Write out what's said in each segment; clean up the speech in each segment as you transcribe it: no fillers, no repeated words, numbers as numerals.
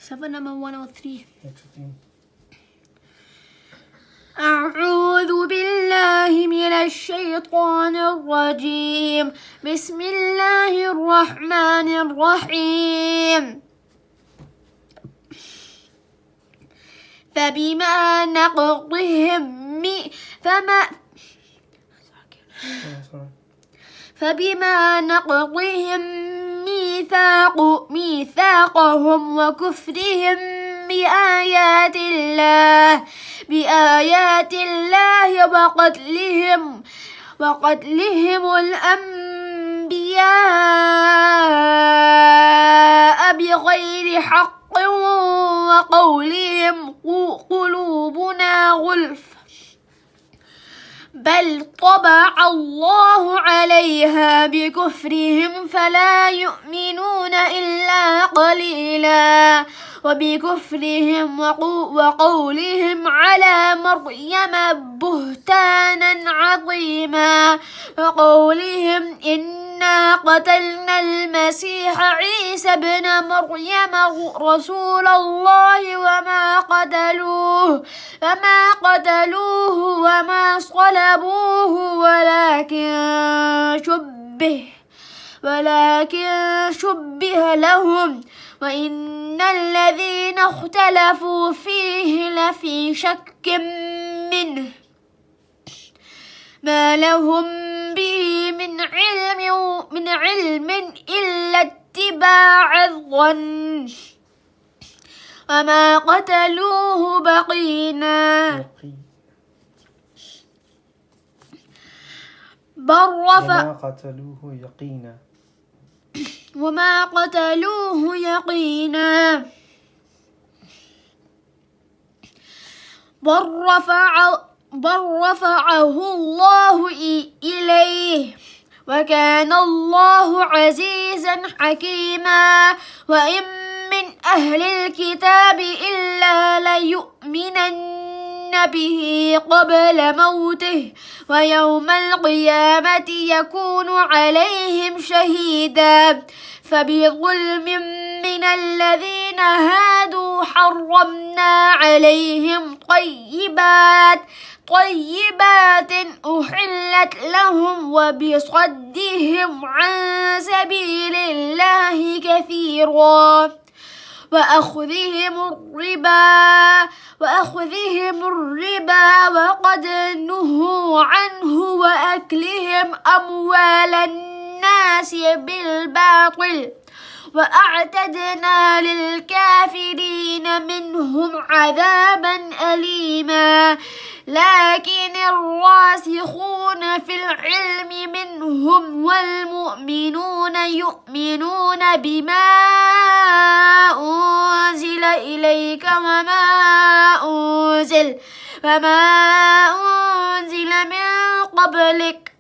7 number 103. Excellent. أعوذ بالله من الشيطان الرجيم. بسم الله الرحمن الرحيم. فبما نقضهم ميثاقهم وكفرهم بآيات الله وقتلهم الأنبياء بغير حق وقولهم قلوبنا غلف بل طبع الله عليها بكفرهم فلا يؤمنون إلا قليلا وبكفرهم وقولهم على مريم بهتانا عظيما وقولهم إنا قتلنا المسيح عيسى ابن مريم رسول الله وما صلبوه ولكن شبه لهم وإن الذين اختلفوا فيه لفي شك منه ما لهم به من علم إلا اتباع الظن وما قتلوه بقينا وما قتلوه يقينا بل رفعه الله إليه وكان الله عزيزا حكيما وإن من أهل الكتاب إلا ليؤمنن به قبل موته ويوم القيامة يكون عليهم شهيدا فبظلم من الذين هادوا حرمنا عليهم طيبات أحلت لهم وبصدهم عن سبيل الله كثيرا وأخذهم الربا وقد نهوا عنه وأكلهم أموال الناس بالباطل وأعتدنا للكافرين منهم عذابا أليما لكن الراسخون في العلم منهم والمؤمنون يؤمنون بما أنزل إليك وما أنزل من قبلك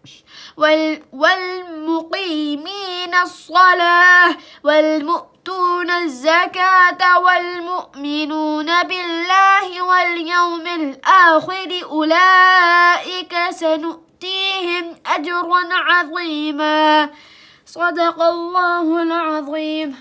والمقيمين الصلاة والمؤتون الزكاة والمؤمنون بالله واليوم الآخر أولئك سنؤتيهم أجرا عظيما. صدق الله العظيم.